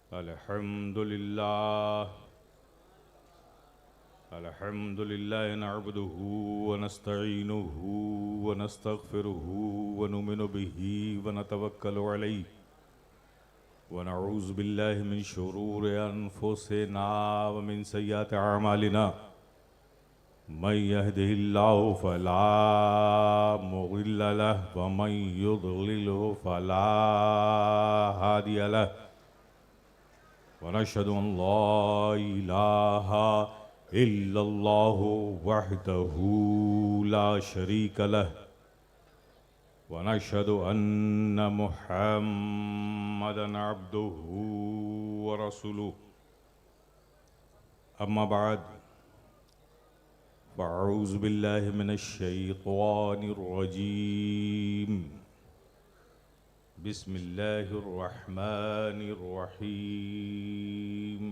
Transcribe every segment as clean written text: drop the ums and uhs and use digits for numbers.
अल्हम्दुलिल्लाह नअब्दुहु व नस्तईनुहु व नस्तगफिरुहु व नुमिनु बिही व नतवक्कलु अलैहि व नऊज़ु बिल्लाहि मिन शुरूरि अनफुसिना व मिन सय्यिआति अअमालिना मन यहदिहिल्लाहु फला मुदिल्ल लहु व मन युद्लिलहु फला हादिय लहु वनशहदु अन ला इलाहा इल्लल्लाहु वहदहु ला शरीक लहु वनशहदु अन्न मुहम्मदन अब्दुहु व रसूलुहु अम्मा बाद फ़अऊज़ु बिल्लाहि मिनश शैतानिर रजीम बिस्मिल्लाहिर रहमानिर रहीम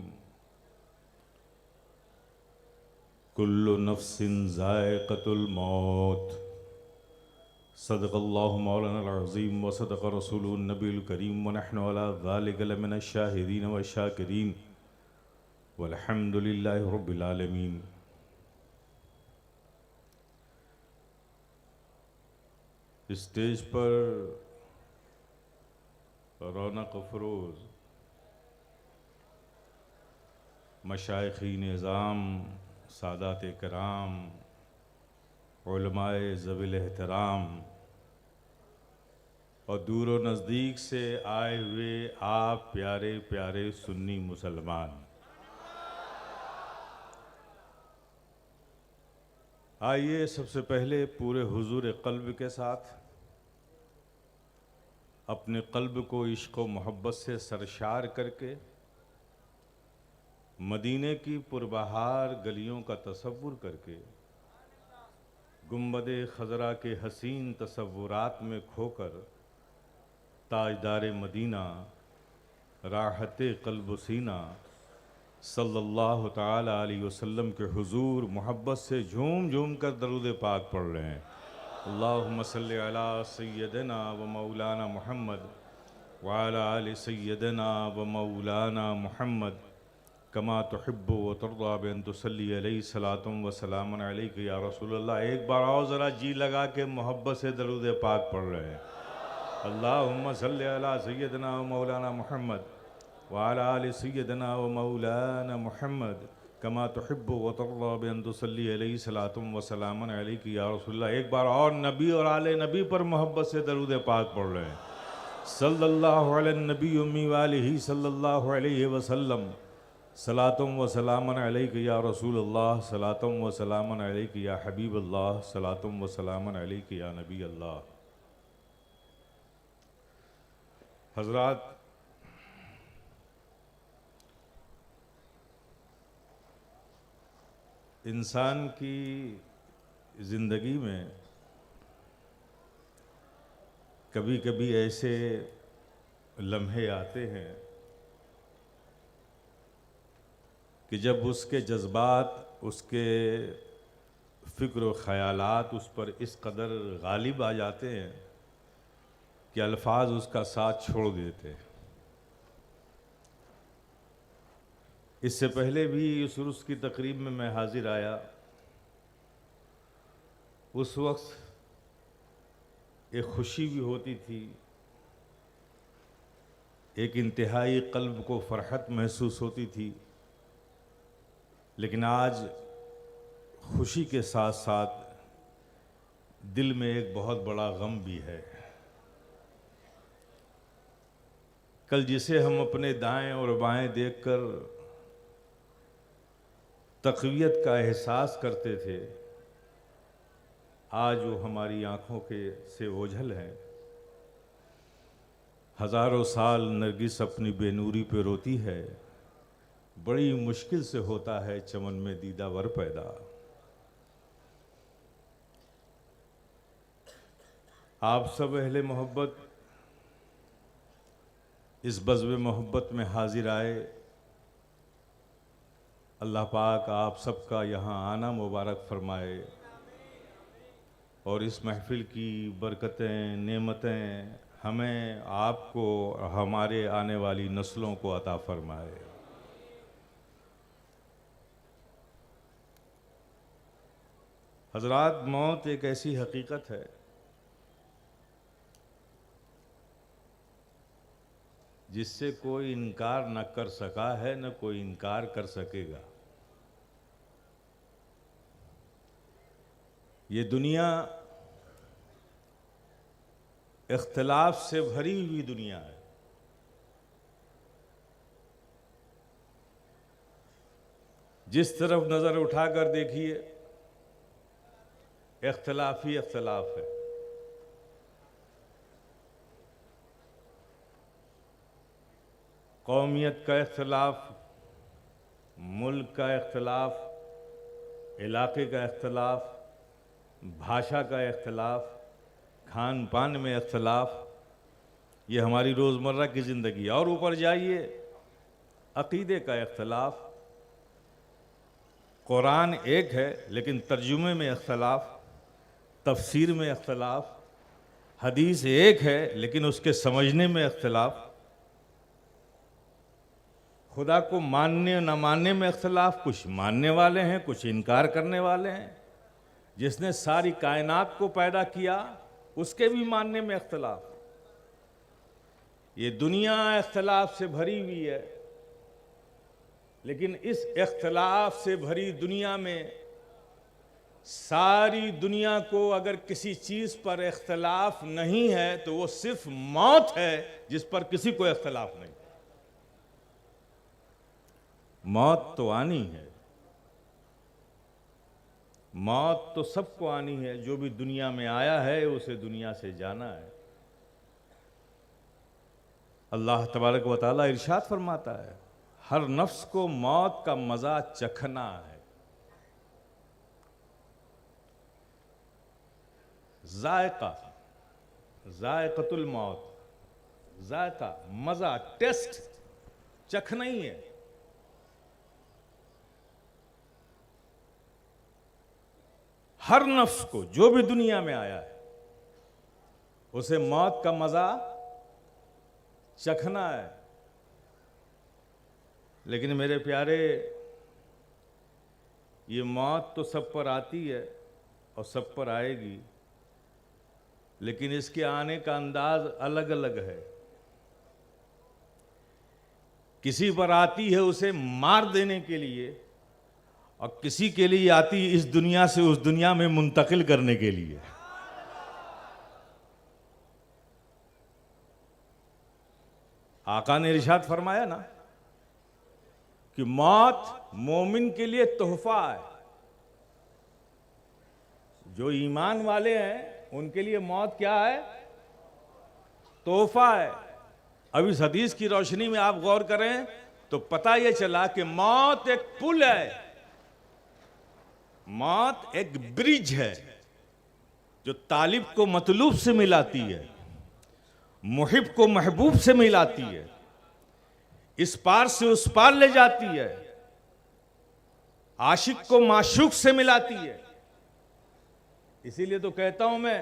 कुल्लु नफ्सिन ज़ाइक़तुल मौत सदक़ल्लाहु मौलानाल अज़ीम व सदक़ रसूलुहुन नबियुल करीम व नहनु अला ज़ालिका लमिनश शाहिदीन व शाकिरीन वल्हम्दुलिल्लाहि रब्बिल आलमीन। स्टेज पर रौनक अफरोज़ मशाइख़-ए निज़ाम, सादात कराम, उलमाए ज़विल एहतराम और दूर व नज़दीक से आए हुए आप प्यारे प्यारे सुन्नी मुसलमान, आइए सबसे पहले पूरे हुजूर क़ल्ब के साथ अपने क़ल्ब को इश्क़ व मोहब्बत से सरशार करके मदीने की पुरबहार गलियों का तसव्वुर करके गुंबदे खज़रा के हसीन तसव्वुरात में खोकर ताजदार मदीना राहते क़ल्ब सीना सल्लल्लाहु ताला अलैहि वसल्लम के हुजूर मोहब्बत से झूम झूम कर दरूद पाक पढ़ रहे हैं। अल्लाहुम्मा सल्लि अला सय्यदना व मौलाना मुहम्मद व अला आलि सय्यदना व मौलाना मुहम्मद कमा तुहिब्बु व तर्दा बिअन तुसल्ली अलैहि सलातुम व सलामुन अलैका या रसूलल्लाह। एक बार और ज़रा जी लगा के मोहब्बत से दरूद पाक पढ़ रहे हैं। अल्लाहुम्मा सल्लि अला सय्यदना व मौलाना मुहम्मद व अला आलि सय्यदना व मौलाना मुहम्मद कमा तुहिब्बु व तर्दा बिअन तुसल्ली अलैहि सलातुम व सलामुन अलैका या रसूलल्लाह। एक बार और नबी और आले नबी पर मोहब्बत से दरूद पाक पढ़ रहे हैं। सल्लल्लाहु अलैहि नबी उम्मी व आलिही सल्लल्लाहु अलैहि वसल्लम सलातुम व सलामुन अलैका या रसूलल्लाह सलातुम व सलामुन अलैका या हबीबल्लाह सलातुम व सलामुन अलैका या नबी अल्लाह। हज़रात, इंसान की ज़िंदगी में कभी कभी ऐसे लम्हे आते हैं कि जब उसके जज्बात, उसके फ़िक्र व ख़यालात उस पर इस कदर गालिब आ जाते हैं कि अल्फाज उसका साथ छोड़ देते हैं। इससे पहले भी इस उर्स की तकरीब में मैं हाजिर आया, उस वक्त एक खुशी भी होती थी, एक इंतहाई क़ल्ब को फ़रहत महसूस होती थी, लेकिन आज खुशी के साथ साथ दिल में एक बहुत बड़ा गम भी है। कल जिसे हम अपने दाएं और बाएं देखकर तक़वियत का एहसास करते थे, आज वो हमारी आँखों के से ओझल हैं। हज़ारों साल नरगिस अपनी बेनूरी पे रोती है, बड़ी मुश्किल से होता है चमन में दीदावर पैदा। आप सब अहले मोहब्बत इस बज़्व मोहब्बत में हाजिर आए। अल्लाह पाक आप सबका यहाँ आना मुबारक फ़रमाए और इस महफ़िल की बरकतें, नेमतें हमें, आपको, हमारे आने वाली नस्लों को अता फरमाए। हज़रात, मौत एक ऐसी हकीकत है जिससे कोई इनकार न कर सका है, न कोई इनकार कर सकेगा। ये दुनिया इख्तिलाफ से भरी हुई दुनिया है। जिस तरफ नज़र उठाकर देखिए, इख्तिलाफ ही इख्तिलाफ है। कौमियत का इख्तिलाफ, मुल्क का इख्तिलाफ, इलाके का इख्तिलाफ, भाषा का इख्तिलाफ, खान पान में इख्तिलाफ, ये हमारी रोज़मर्रा की ज़िंदगी। और ऊपर जाइए, अक़ीदे का इख्तिलाफ। कुरान एक है लेकिन तर्जुमे में इख्तिलाफ, तफसीर में इख्तिलाफ। हदीस एक है लेकिन उसके समझने में इख्तिलाफ। खुदा को मानने न मानने में इख्तिलाफ। कुछ मानने वाले हैं, कुछ इनकार करने वाले हैं। जिसने सारी कायनात को पैदा किया उसके भी मानने में इख्तिलाफ। ये दुनिया इख्तिलाफ से भरी हुई है, लेकिन इस इख्तिलाफ से भरी दुनिया में सारी दुनिया को अगर किसी चीज़ पर इख्तिलाफ नहीं है तो वो सिर्फ मौत है जिस पर किसी को इख्तिलाफ नहीं। मौत तो आनी है, मौत तो सबको आनी है। जो भी दुनिया में आया है उसे दुनिया से जाना है। अल्लाह तबारक व तआला इरशाद फरमाता है, हर नफ्स को मौत का मज़ा चखना है। जायका, जायक़तुल मौत, जायका, मज़ा, टेस्ट चखना ही है। हर नफ्स को, जो भी दुनिया में आया है, उसे मौत का मज़ा चखना है। लेकिन मेरे प्यारे, ये मौत तो सब पर आती है और सब पर आएगी, लेकिन इसके आने का अंदाज अलग अलग है। किसी पर आती है उसे मार देने के लिए, और किसी के लिए आती इस दुनिया से उस दुनिया में मुंतकिल करने के लिए। आका ने इरशाद फरमाया ना कि मौत मोमिन के लिए तोहफा है। जो ईमान वाले हैं उनके लिए मौत क्या है? तोहफा है। अब इस हदीस की रोशनी में आप गौर करें तो पता यह चला कि मौत एक पुल है, मौत एक ब्रिज है जो तालिब को मतलूब से मिलाती है, मुहिब को महबूब से मिलाती है, इस पार से उस पार ले जाती है, आशिक को माशूक से मिलाती है। इसीलिए तो कहता हूं मैं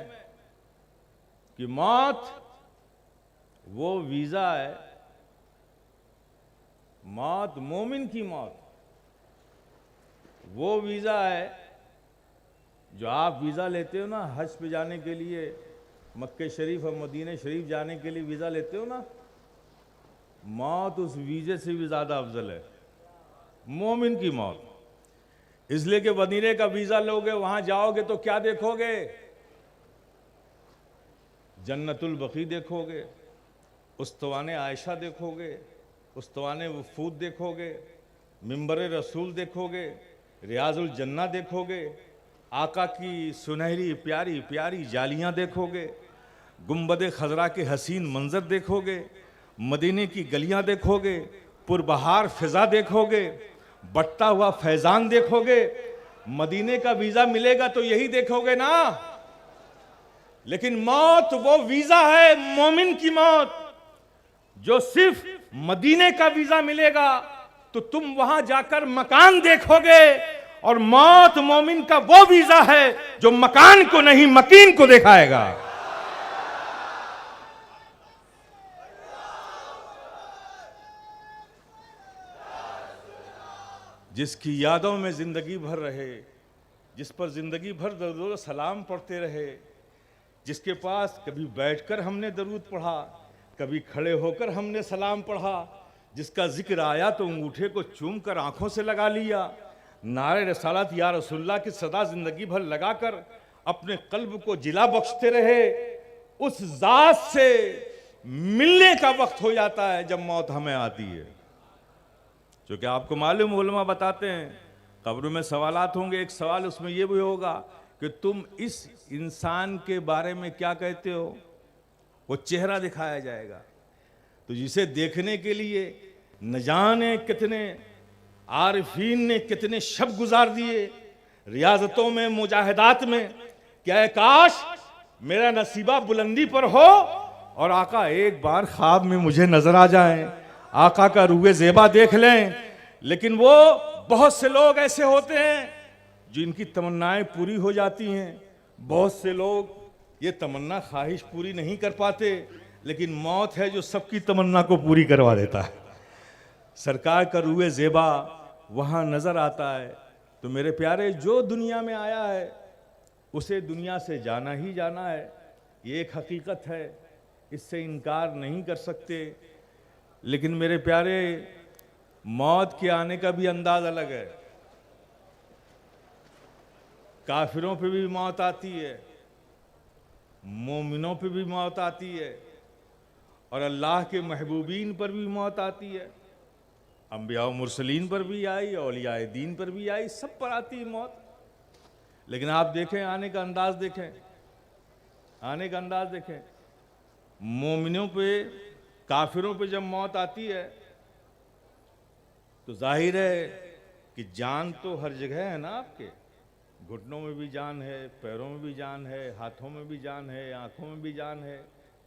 कि मौत वो वीजा है, मौत मोमिन की मौत वो वीजा है जो आप वीजा लेते हो ना हज पे जाने के लिए, मक्के शरीफ और मदीने शरीफ जाने के लिए वीजा लेते हो ना, मौत उस वीजे से भी ज्यादा अफजल है, मोमिन की मौत। इसलिए कि मदीने का वीजा लोगे, वहां जाओगे तो क्या देखोगे? जन्नतुल बकी देखोगे, उस्तवाने आयशा देखोगे, उस्तवाने वफूद देखोगे, मिंबर रसूल देखोगे, रियाजुल जन्ना देखोगे, आका की सुनहरी प्यारी प्यारी जालियां देखोगे, गुंबद खजरा के हसीन मंजर देखोगे, मदीने की गलियां देखोगे, पुरबहार फिजा देखोगे, बटता हुआ फैजान देखोगे। मदीने का वीजा मिलेगा तो यही देखोगे ना। लेकिन मौत वो वीजा है, मोमिन की मौत, जो सिर्फ मदीने का वीजा मिलेगा तो तुम वहां जाकर मकान देखोगे, और मौत मोमिन का वो वीजा है जो मकान को नहीं मकीन को दिखाएगा। जिसकी यादों में ज़िंदगी भर रहे, जिस पर ज़िंदगी भर दरूद सलाम पढ़ते रहे, जिसके पास कभी बैठकर हमने दरूद पढ़ा, कभी खड़े होकर हमने सलाम पढ़ा, जिसका जिक्र आया तो अंगूठे को चूम कर आंखों से लगा लिया, नारे रसालत या रसूलुल्लाह की सदा ज़िंदगी भर लगाकर अपने कल्ब को जिला बख्शते रहे, उस ज़ात से मिलने का वक्त हो जाता है जब मौत हमें आती है। क्योंकि आपको मालूम, उलमा बताते हैं कब्र में सवालात होंगे। एक सवाल उसमें यह भी होगा कि तुम इस इंसान के बारे में क्या कहते हो। वो चेहरा दिखाया जाएगा, तो जिसे देखने के लिए न जाने कितने आरिफीन ने कितने शब गुजार दिए रियाजतों में, मुजाहिदात में, क्या काश मेरा नसीबा बुलंदी पर हो और आका एक बार ख्वाब में मुझे नजर आ जाएं, आका का रूए ज़ेबा देख लें। लेकिन वो बहुत से लोग ऐसे होते हैं जिनकी तमन्नाएं पूरी हो जाती हैं, बहुत से लोग ये तमन्ना ख्वाहिश पूरी नहीं कर पाते, लेकिन मौत है जो सबकी तमन्ना को पूरी करवा देता है। सरकार का रूए ज़ेबा वहाँ नज़र आता है। तो मेरे प्यारे, जो दुनिया में आया है उसे दुनिया से जाना ही जाना है, ये एक हकीकत है, इससे इनकार नहीं कर सकते। लेकिन मेरे प्यारे, मौत के आने का भी अंदाज अलग है। काफिरों पे भी मौत आती है, मोमिनों पे भी मौत आती है, और अल्लाह के महबूबीन पर भी मौत आती है। अंबिया और मुरसलीन पर भी आई, औलियाए दीन पर भी आई, सब पर आती है मौत। लेकिन आप देखें, आने का अंदाज देखें, आने का अंदाज देखें। मोमिनों पे, काफिरों पे जब मौत आती है तो जाहिर है कि जान तो हर जगह है ना आपके, घुटनों में भी जान है, पैरों में भी जान है, हाथों में भी जान है, आंखों में भी जान है,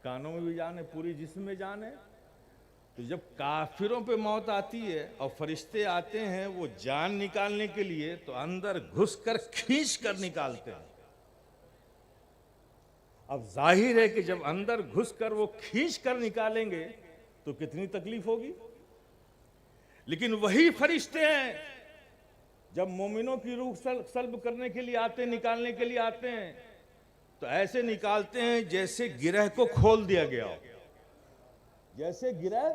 कानों में भी जान है, पूरी जिस्म में जान है। तो जब काफिरों पे मौत आती है और फरिश्ते आते हैं वो जान निकालने के लिए, तो अंदर घुसकर खींच कर निकालते हैं। अब जाहिर है कि जब अंदर घुसकर वो खींच कर निकालेंगे तो कितनी तकलीफ होगी। लेकिन वही फरिश्ते हैं जब मोमिनों की रूह सल्ब करने के लिए आते हैं, निकालने के लिए आते हैं, तो ऐसे निकालते हैं जैसे गिरह को खोल दिया गया हो, जैसे गिरह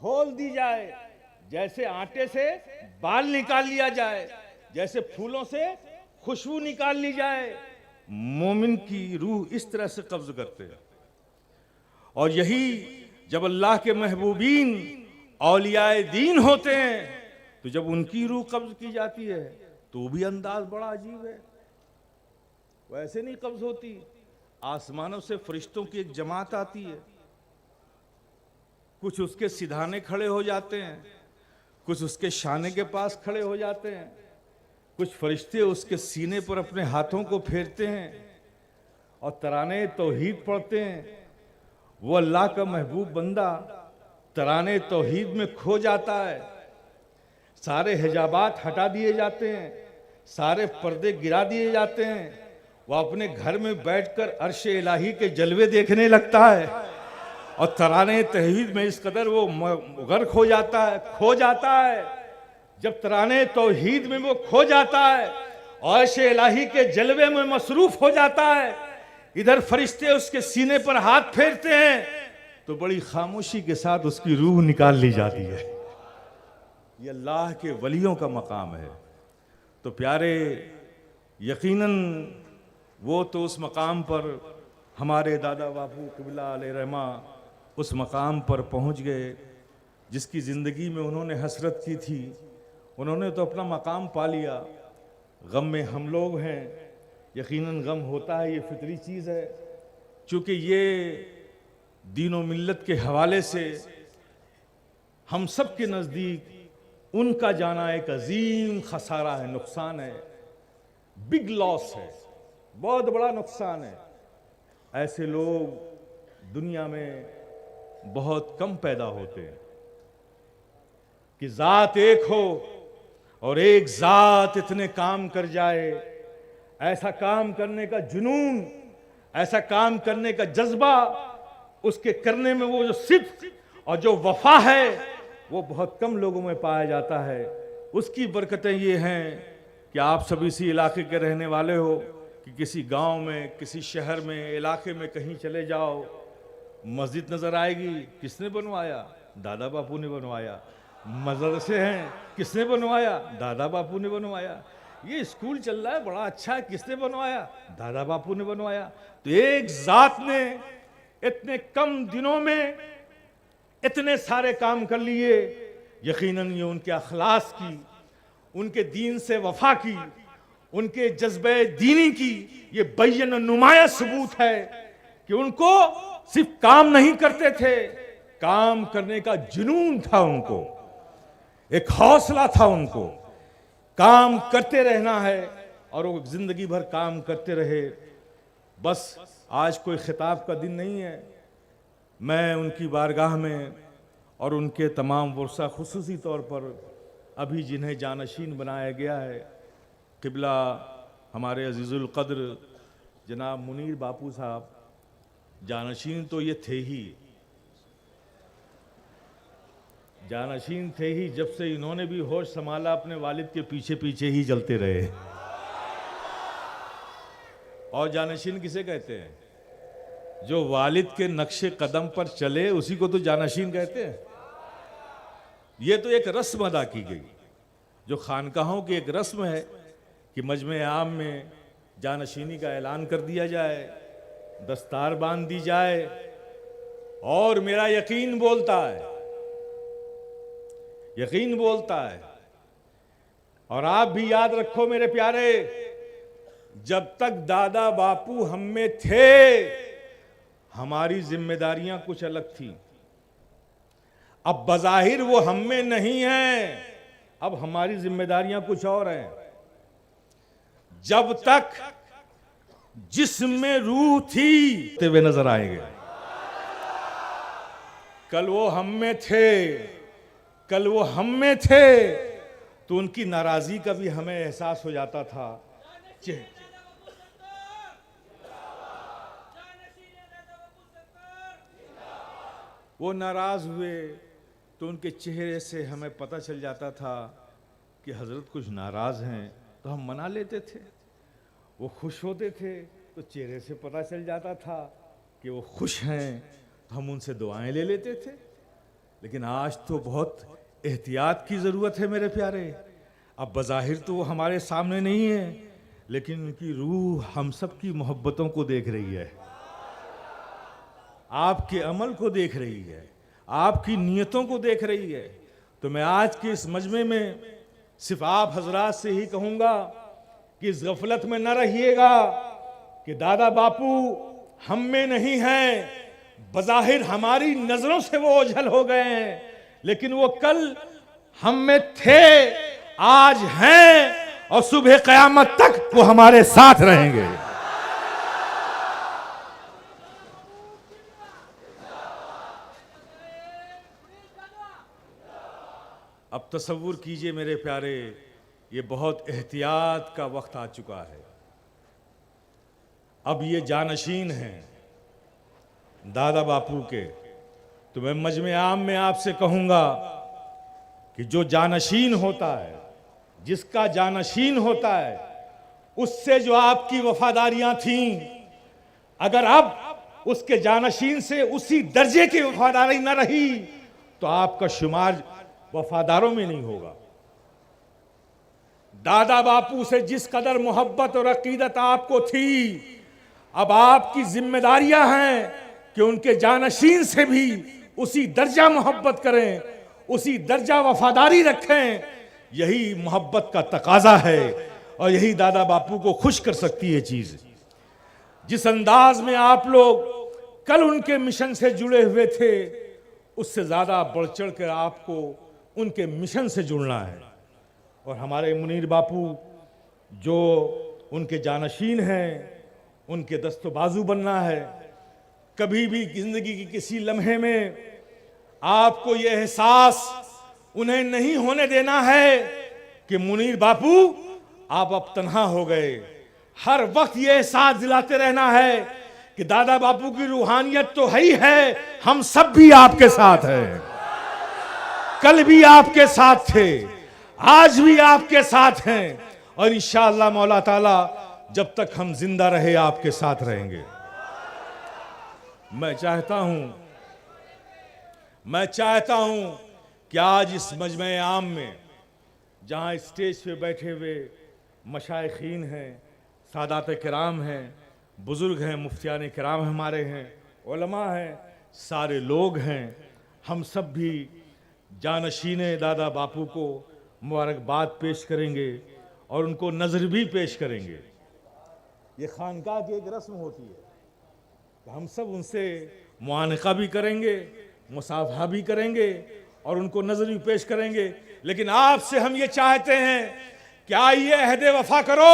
खोल दी जाए, जैसे आटे से बाल निकाल लिया जाए, जैसे फूलों से खुशबू निकाल ली जाए। मोमिन की रूह इस तरह से कब्ज करते हैं। और यही जब अल्लाह के महबूबीन औलियाए दीन होते हैं, तो जब उनकी रूह कब्ज की जाती है तो भी अंदाज बड़ा अजीब है। वैसे नहीं कब्ज होती, आसमानों से फरिश्तों की एक जमात आती है, कुछ उसके सिधाने खड़े हो जाते हैं, कुछ उसके शाने के पास खड़े हो जाते हैं, कुछ फरिश्ते उसके सीने पर अपने हाथों को फेरते हैं और तराने तौहीद पढ़ते हैं। वो अल्लाह का महबूब बंदा तराने तौहीद में खो जाता है, सारे हिजाबात हटा दिए जाते हैं, सारे पर्दे गिरा दिए जाते हैं, वो अपने घर में बैठकर अर्श इलाही के जलवे देखने लगता है और तराने तौहीद में इस कदर वो गर्क हो जाता है, खो जाता है। जब तराने तौहीद में वो खो जाता है और अर्श इलाही के जलवे में मसरूफ हो जाता है, इधर फरिश्ते उसके सीने पर हाथ फेरते हैं, तो बड़ी खामोशी के साथ उसकी रूह निकाल ली जाती है। ये अल्लाह के वलियों का मकाम है। तो प्यारे, यकीनन वो तो उस मकाम पर हमारे दादा बापू क़िबला अलैहि रहमा उस मकाम पर पहुंच गए जिसकी ज़िंदगी में उन्होंने हसरत की थी। उन्होंने तो अपना मकाम पा लिया। गम में हम लोग हैं, यकीनन गम होता है, ये फितरी चीज़ है। चूँकि ये दीन व मिल्लत के हवाले से हम सब के नज़दीक उनका जाना एक अजीम खसारा है, नुकसान है, बिग लॉस है, बहुत बड़ा नुकसान है। ऐसे लोग दुनिया में बहुत कम पैदा होते हैं कि ज़ात एक हो और एक ज़ात इतने काम कर जाए। ऐसा काम करने का जुनून, ऐसा काम करने का जज्बा, उसके करने में वो जो सिद्क़ और जो वफा है वो बहुत कम लोगों में पाया जाता है। उसकी बरकतें ये हैं कि आप सब इसी इलाके के रहने वाले हो कि किसी गांव में, किसी शहर में, इलाके में कहीं चले जाओ, मस्जिद नज़र आएगी, किसने बनवाया? दादा बापू ने बनवाया। मदरसे हैं, किसने बनवाया? दादा बापू ने बनवाया। ये स्कूल चल रहा है, बड़ा अच्छा है, किसने बनवाया? दादा बापू ने बनवाया। तो एक जात ने इतने कम दिनों में इतने सारे काम कर लिए, यकीनन ये उनके अखलास की, उनके दीन से वफा की, उनके जज्बे दीनी की ये बैन नुमाया सबूत है कि उनको सिर्फ काम नहीं करते थे, काम करने का जुनून था उनको, एक हौसला था उनको, काम करते रहना है और वो जिंदगी भर काम करते रहे। बस आज कोई खिताब का दिन नहीं है, मैं उनकी बारगाह में और उनके तमाम वर्सा खुसूसी तौर पर अभी जिन्हें जानशीन बनाया गया है, क़िबला हमारे अजीज़ुल क़द्र जनाब मुनीर बापू साहब, जानशीन तो ये थे ही, जानशीन थे ही, जब से इन्होंने भी होश संभाला अपने वालिद के पीछे पीछे ही चलते रहे। और जानशीन किसे कहते हैं? जो वालिद के नक्शे कदम पर चले उसी को तो जानशीन कहते हैं। ये तो एक रस्म अदा की गई, जो खानकाहों की एक रस्म है कि मजमे आम में जानशीनी का ऐलान कर दिया जाए, दस्तार बांध दी जाए। और मेरा यकीन बोलता है, यकीन बोलता है, और आप भी याद रखो मेरे प्यारे, जब तक दादा बापू हम में थे हमारी जिम्मेदारियां कुछ अलग थी। अब बज़ाहिर वो हम में नहीं है, अब हमारी जिम्मेदारियां कुछ और हैं। जब तक जिसमें रूह थी वे नजर आएंगे। कल वो हम में थे, कल वो हम में थे तो उनकी नाराजगी का भी हमें एहसास हो जाता था। वो नाराज हुए तो उनके चेहरे से हमें पता चल जाता था कि हजरत कुछ नाराज हैं, तो हम मना लेते थे। वो खुश होते थे तो चेहरे से पता चल जाता था कि वो खुश हैं, तो हम उनसे दुआएं ले लेते थे। लेकिन आज तो बहुत एहतियात की ज़रूरत है मेरे प्यारे। अब बज़ाहिर तो वो हमारे सामने नहीं है, लेकिन उनकी रूह हम सब की मोहब्बतों को देख रही है, आपके अमल को देख रही है, आपकी नीयतों को देख रही है। तो मैं आज के इस मजमे में सिर्फ आप हजरात से ही कहूँगा कि इस गफलत में न रहिएगा कि दादा बापू हम में नहीं हैं, बज़ाहिर हमारी नज़रों से वो ओझल हो गए हैं, लेकिन वो कल हम में थे, आज हैं और सुबह क़यामत तक वो हमारे साथ रहेंगे। अब तसव्वुर कीजिए मेरे प्यारे, ये बहुत एहतियात का वक्त आ चुका है। अब ये जानशीन हैं दादा बापू के, तो मैं मजमे आम में आपसे कहूँगा कि जो जानशीन होता है, जिसका जानशीन होता है, उससे जो आपकी वफादारियां थीं, अगर अब उसके जानशीन से उसी दर्जे की वफादारी न रही तो आपका शुमार वफादारों में नहीं होगा। दादा बापू से जिस कदर मोहब्बत और अकीदत आपको थी, अब आपकी जिम्मेदारियां हैं कि उनके जानशीन से भी उसी दर्जा मोहब्बत करें, उसी दर्जा वफादारी रखें। यही मोहब्बत का तकाजा है और यही दादा बापू को खुश कर सकती है चीज। जिस अंदाज में आप लोग कल उनके मिशन से जुड़े हुए थे, उससे ज्यादा बढ़ चढ़ कर आपको उनके मिशन से जुड़ना है। और हमारे मुनीर बापू जो उनके जानशीन हैं, उनके दस्तो बाजू बनना है। कभी भी जिंदगी की किसी लम्हे में आपको यह एहसास उन्हें नहीं होने देना है कि मुनीर बापू आप अब तन्हा हो गए। हर वक्त यह एहसास दिलाते रहना है कि दादा बापू की रूहानियत तो है ही है, हम सब भी आपके साथ हैं, कल भी आपके साथ थे, आज भी आपके साथ हैं और इंशाअल्लाह मौला ताला जब तक हम जिंदा रहे आपके साथ रहेंगे। मैं चाहता हूं कि आज इस मजमे आम में जहां स्टेज पे बैठे हुए मशाइखीन हैं, सादात किराम हैं, बुजुर्ग हैं, मुफ्तियान किराम हमारे हैं, उलमा हैं, सारे लोग हैं, हम सब भी जानशीन दादा बापू को मुबारकबाद पेश करेंगे और उनको नज़र भी पेश करेंगे। ये खानका की एक रस्म होती है, तो हम सब उनसे मुआनका भी करेंगे, मुसाफहा भी करेंगे और उनको नज़र भी पेश करेंगे। लेकिन आपसे हम ये चाहते हैं कि आइए अहद वफा करो,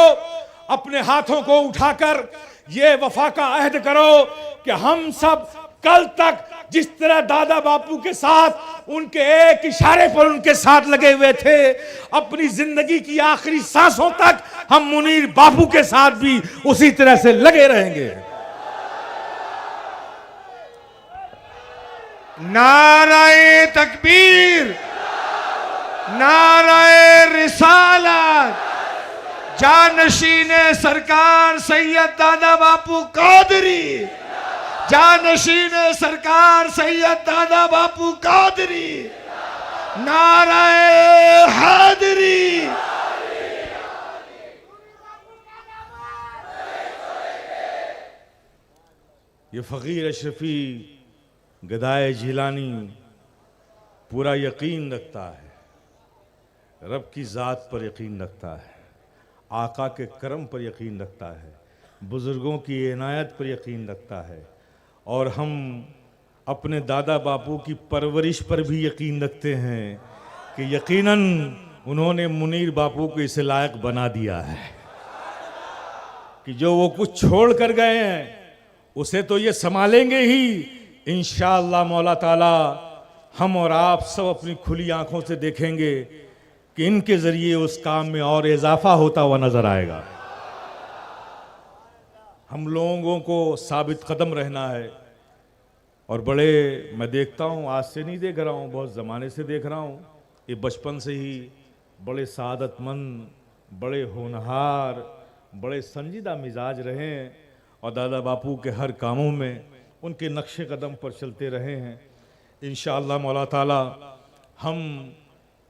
अपने हाथों को उठाकर ये वफा का अहद करो कि हम सब कल तक जिस तरह दादा बापू के साथ उनके एक इशारे पर उनके साथ लगे हुए थे, अपनी जिंदगी की आखिरी सांसों तक हम मुनीर बापू के साथ भी उसी तरह से लगे रहेंगे। नाराए तकबीर, नाराए रिसालत, जानशीने सरकार सैयद दादा बापू कादरी, जानशीने सरकार सैयद दादा बापू कादरी, नाराए हैदरी। ये फ़कीर अशरफी गदाए जिलानी पूरा यकीन रखता है, रब की ज़ात पर यकीन रखता है, आका के करम पर यकीन रखता है, बुज़ुर्गों की इनायत पर यकीन रखता है और हम अपने दादा बापू की परवरिश पर भी यकीन रखते हैं कि यकीनन उन्होंने मुनीर बापू को इस लायक बना दिया है कि जो वो कुछ छोड़ कर गए हैं उसे तो ये संभालेंगे ही इंशाअल्लाह मौला ताला। हम और आप सब अपनी खुली आंखों से देखेंगे कि इनके ज़रिए उस काम में और इजाफा होता हुआ नज़र आएगा। हम लोगों को साबित कदम रहना है और बड़े, मैं देखता हूँ, आज से नहीं देख रहा हूँ, बहुत ज़माने से देख रहा हूँ, ये बचपन से ही बड़े सादतमंद, बड़े होनहार, बड़े संजीदा मिजाज रहे हैं और दादा बापू के हर कामों में उनके नक्शे कदम पर चलते रहे हैं। इंशाअल्लाह मौला ताला हम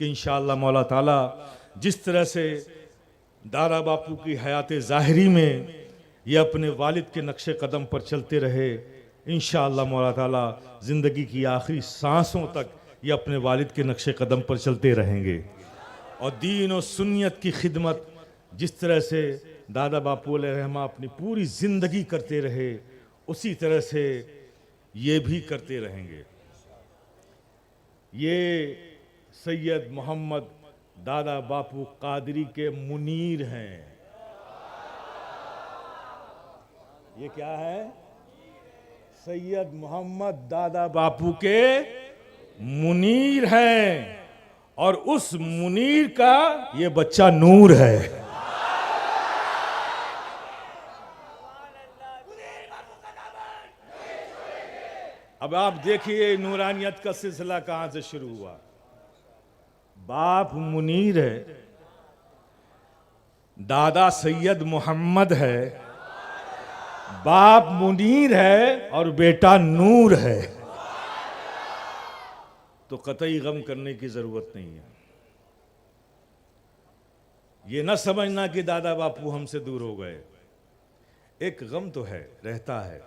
कि इंशाअल्लाह मौला ताला जिस तरह से दादा बापू की हयात ज़ाहिरी में ये अपने वालिद के नक्शे कदम पर चलते रहे, इंशाअल्लाह मौला ताला ज़िंदगी की आखिरी सांसों तक ये अपने वालिद के नक्शे कदम पर चलते रहेंगे और दीन और सुन्नियत की खिदमत जिस तरह से दादा बापू रहमा अपनी पूरी ज़िंदगी करते रहे उसी तरह से ये भी करते रहेंगे। ये सैयद मोहम्मद दादा बापू कादरी के मुनीर हैं। ये क्या है? सैयद मोहम्मद दादा बापू के मुनीर हैं और उस मुनीर का ये बच्चा नूर है। अब आप देखिए नूरानियत का सिलसिला कहां से शुरू हुआ। बाप मुनीर है, दादा सैयद मोहम्मद है, बाप मुनीर है और बेटा नूर है, तो कतई गम करने की जरूरत नहीं है। ये न समझना कि दादा बापू हमसे दूर हो गए। एक गम तो है, रहता है।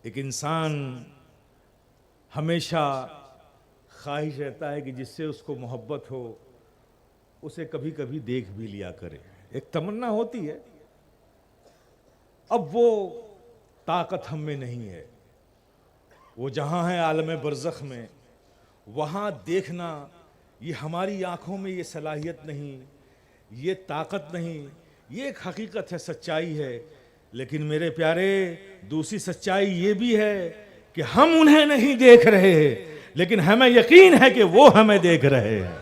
एक इंसान हमेशा ख्वाहिश रहता है कि जिससे उसको मोहब्बत हो उसे कभी कभी देख भी लिया करे, एक तमन्ना होती है। अब वो ताकत हम में नहीं है। वो जहाँ है आलम बरज़ख में, वहाँ देखना ये हमारी आँखों में ये सलाहियत नहीं, ये ताकत नहीं, ये एक हकीकत है, सच्चाई है। लेकिन मेरे प्यारे, दूसरी सच्चाई ये भी है कि हम उन्हें नहीं देख रहे हैं, लेकिन हमें यकीन है कि वो हमें देख रहे हैं।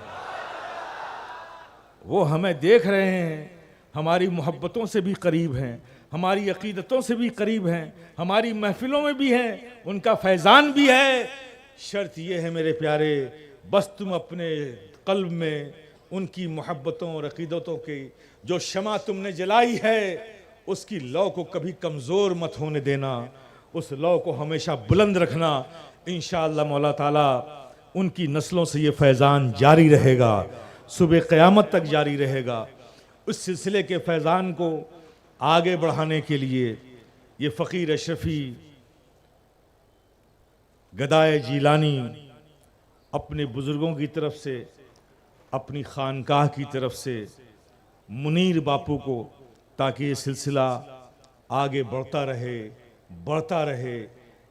वो हमें देख रहे हैं, हमारी मोहब्बतों से भी करीब हैं, हमारी अकीदतों से भी करीब हैं, हमारी महफिलों में भी हैं, उनका फैज़ान भी है। शर्त यह है मेरे प्यारे, बस तुम अपने कल्ब में उनकी मोहब्बतों और अकीदतों की जो शमा तुमने जलाई है उसकी लौ को कभी कमज़ोर मत होने देना, उस लौ को हमेशा बुलंद रखना। इंशाअल्लाह मौला ताला उनकी नस्लों से ये फैज़ान जारी रहेगा, सुबह क़यामत तक जारी रहेगा। उस सिलसिले के फैज़ान को आगे बढ़ाने के लिए ये फ़कीर अशरफ़ी गदाए जीलानी अपने बुज़ुर्गों की तरफ से, अपनी खानकाह की तरफ से मुनीर बापू को, ताकि ये सिलसिला आगे बढ़ता रहे,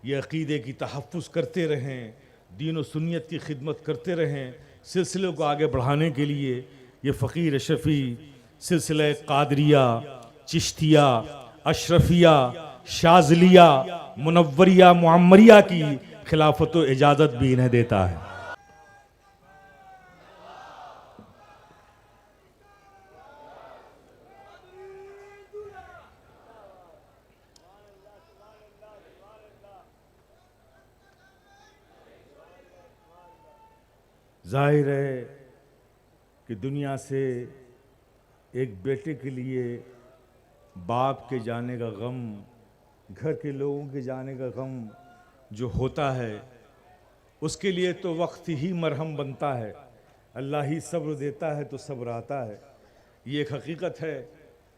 ये अक़ीदे की तहफ़्फ़ुज़ करते रहें, दीन व सुन्नियत की खिदमत करते रहें। सिलसिले को आगे बढ़ाने के लिए ये फ़कीर अशरफ़ी सिलसिला क़ादरिया, चिश्तिया, अशरफिया, शाज़लिया, मुनव्वरिया, मुअम्मरिया की खिलाफत व इजाज़त भी इन्हें देता है। जाहिर है कि दुनिया से एक बेटे के लिए बाप के जाने का गम, घर के लोगों के जाने का गम जो होता है, उसके लिए तो वक्त ही मरहम बनता है। अल्लाह ही सब्र देता है तो सब्र आता है, ये एक हकीकत है।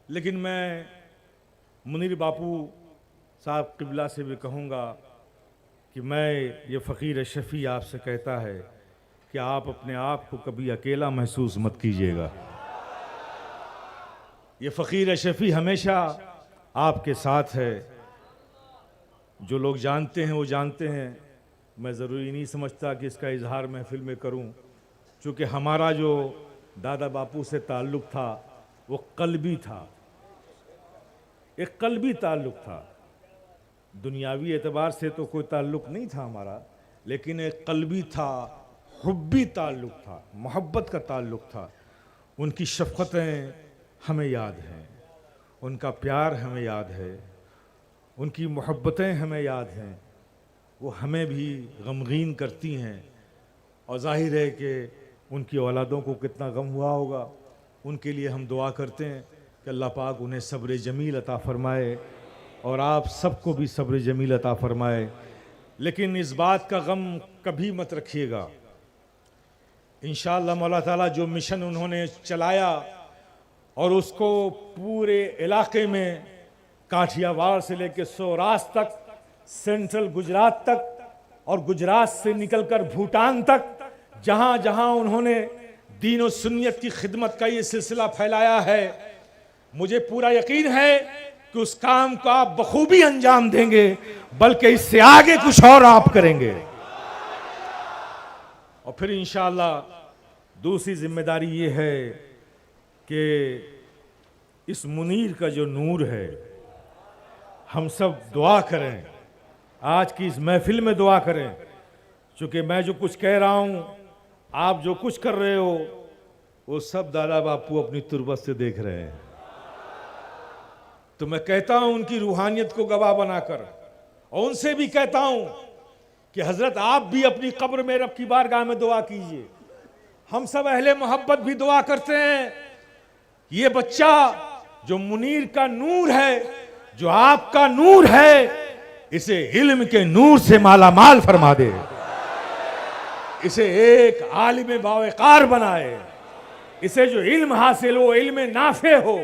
लेकिन मैं मुनीर बापू साहब क़िबला से भी कहूँगा कि मैं ये फ़कीर अशरफ़ी आपसे कहता है कि आप अपने आप को कभी अकेला महसूस मत कीजिएगा। ये फ़कीर अशरफ़ी हमेशा आपके साथ है। जो लोग जानते हैं वो जानते हैं, मैं ज़रूरी नहीं समझता कि इसका इजहार महफिल में करूं, चूँकि हमारा जो दादा बापू से ताल्लुक़ था वो क़ल्बी था, एक क़ल्बी ताल्लुक़ था। दुनियावी एतबार से तो कोई ताल्लुक़ नहीं था हमारा, लेकिन एक क़ल्बी था, हुब्बी ताल्लुक़ था, मोहब्बत का ताल्लुक़ था। उनकी शफ़क़तें हमें याद हैं, उनका प्यार हमें याद है, उनकी मोहब्बतें हमें याद हैं। वो हमें भी गमगीन करती हैं और ज़ाहिर है कि उनकी औलादों को कितना गम हुआ होगा। उनके लिए हम दुआ करते हैं कि अल्लाह पाक उन्हें सब्र जमील अता फ़रमाए और आप सबको भी सब्र जमील अता फ़रमाए। लेकिन इस बात का गम कभी मत रखिएगा, इंशाअल्लाह मौला ताला जो मिशन उन्होंने चलाया और उसको पूरे इलाके में काठियावाड़ से लेकर सौराष्ट्र तक, सेंट्रल गुजरात तक और गुजरात से निकलकर भूटान तक, जहाँ जहाँ उन्होंने दीन और सुन्नियत की खिदमत का ये सिलसिला फैलाया है, मुझे पूरा यकीन है कि उस काम को आप बखूबी अंजाम देंगे, बल्कि इससे आगे कुछ और आप करेंगे। और फिर इंशाअल्लाह दूसरी जिम्मेदारी ये है कि इस मुनीर का जो नूर है, हम सब दुआ करें, आज की इस महफिल में दुआ करें। चूँकि मैं जो कुछ कह रहा हूँ, आप जो कुछ कर रहे हो, वो सब दादा बापू अपनी तुरबत से देख रहे हैं। तो मैं कहता हूँ उनकी रूहानियत को गवाह बनाकर, और उनसे भी कहता हूँ कि हजरत आप भी अपनी कब्र में रब की बारगाह में दुआ कीजिए। हम सब अहले मोहब्बत भी दुआ करते हैं, ये बच्चा जो मुनीर का नूर है, जो आपका नूर है, इसे इल्म के नूर से माला माल फरमा दे, इसे एक आलिम बावकार बनाए, इसे जो इल्म हासिल हो, इल्म नाफे हो,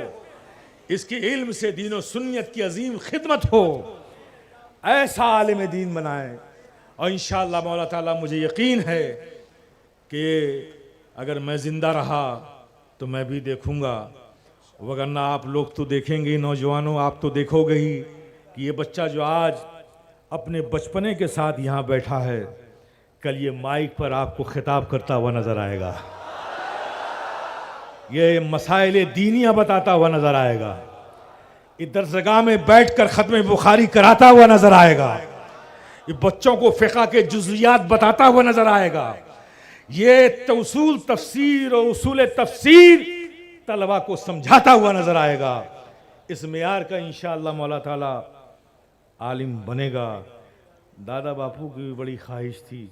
इसकी इल्म से दीन और सुन्नियत की अजीम खिदमत हो, ऐसा आलिम दीन बनाए। और इंशाअल्लाह मौला ताला मुझे यकीन है कि अगर मैं ज़िंदा रहा तो मैं भी देखूंगा, वरना आप लोग तो देखेंगे, नौजवानों आप तो देखोगे ही कि ये बच्चा जो आज अपने बचपने के साथ यहाँ बैठा है, कल ये माइक पर आपको खिताब करता हुआ नजर आएगा, ये मसाइल दीनिया बताता हुआ नजर आएगा, इधर दरगाह में बैठकर खत्म बुखारी कराता हुआ नजर आएगा, ये बच्चों को फ़िक़्ह के जुज़ियात बताता हुआ नजर आएगा, ये तौसूल तफसीर और उसूल तफसीर तलबा को समझाता हुआ नजर आएगा। इस मेयार का इंशाअल्लाह मौला ताला आलिम बनेगा। दादा बापू की भी बड़ी ख्वाहिश थी,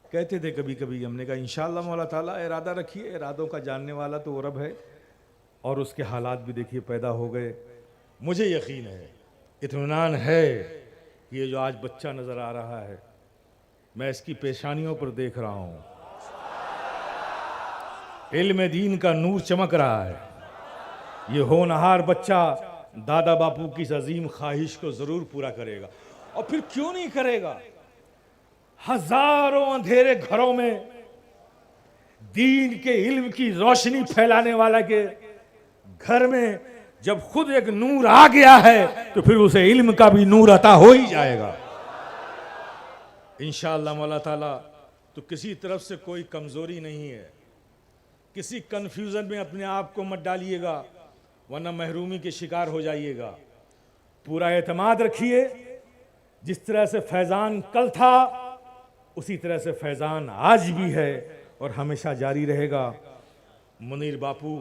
कहते थे कभी कभी, हमने कहा इंशाअल्लाह मौला ताला इरादा रखिए, इरादों का जानने वाला तो वो रब है। और उसके हालात भी देखिए पैदा हो गए। मुझे यकीन है, इत्मीनान है कि ये जो आज बच्चा नज़र आ रहा है, मैं इसकी पेशानियों पर देख रहा हूँ, इल्म दीन का नूर चमक रहा है। ये होनहार बच्चा दादा बापू की इस अजीम ख्वाहिश को ज़रूर पूरा करेगा। और फिर क्यों नहीं करेगा? हजारों अंधेरे घरों में दीन के इल्म की रोशनी फैलाने वाला के घर में जब खुद एक नूर आ गया है तो फिर उसे इल्म का भी नूर अता हो ही जाएगा इंशाअल्लाह मौला ताला। तो किसी तरफ से कोई कमजोरी नहीं है, किसी कंफ्यूजन में अपने आप को मत डालिएगा, वरना महरूमी के शिकार हो जाइएगा। पूरा एतमाद रखिए, जिस तरह से फैज़ान कल था उसी तरह से फैज़ान आज भी है और हमेशा जारी रहेगा। मुनीर बापू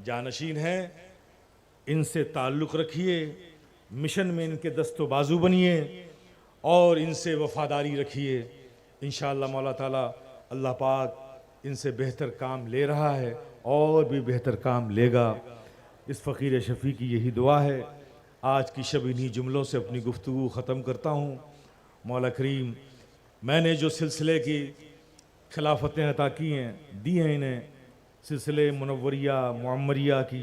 जानशीन हैं, इनसे ताल्लुक़ रखिए, मिशन में इनके दस्तो बाजू बनिए और इनसे वफादारी रखिए। इंशाअल्लाह मौला ताला अल्लाह पाक इनसे बेहतर काम ले रहा है और भी बेहतर काम लेगा। इस फ़कीर शफ़ी की यही दुआ है। आज की शब इन्हीं जुमलों से अपनी गुफ्तगू ख़त्म करता हूँ। मौला करीम मैंने जो सिलसिले की खिलाफतें अता की हैं, दी हैं इन्हें, सिलसिले मुनव्वरिया मुअम्मरिया की,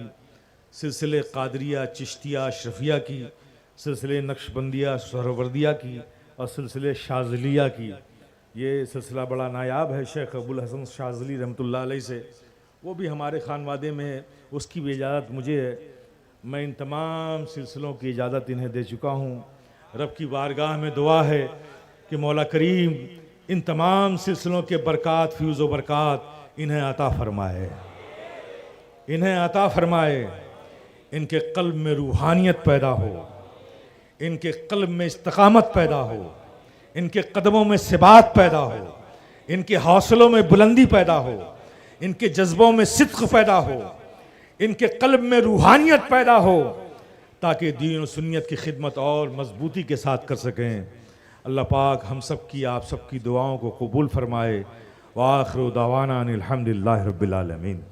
सिलसिले कादरिया चिश्तिया अशरफिया की, सिलसिले नक्शबंदिया सहरवर्दिया की और सिलसिले शाज़लिया की। ये सिलसिला बड़ा नायाब है शेख अबुल हसन शाज़ली रहमतुल्लाह अलैह से, वो भी हमारे खानवादे में है, उसकी भी इजाज़त मुझे है। मैं इन तमाम सिलसिलों की इजाज़त इन्हें दे चुका हूँ। रब की बारगाह में दुआ है कि मौला करीम इन तमाम सिलसिलों के बरक़ात फ़्यूज़ व बरक़ात इन्हें अता फ़रमाए, इन्हें अता फ़रमाए। इनके क़ल्ब में रूहानियत पैदा हो, इनके क़ल्ब में इस्तिक़ामत पैदा हो, इनके कदमों में सिबात पैदा हो, इनके हौसलों में बुलंदी पैदा हो, इनके जज्बों में सिद्क़ पैदा हो, इनके क़ल्ब में रूहानियत पैदा हो, ताकि दीन और सुन्नियत की खिदमत और मजबूती के साथ कर सकें। अल्लाह पाक हम सब की आप सब की दुआओं को कबूल फरमाए। व आखिरु दावाना अनिल हम्दुलिल्लाहि रब्बिल आलमीन।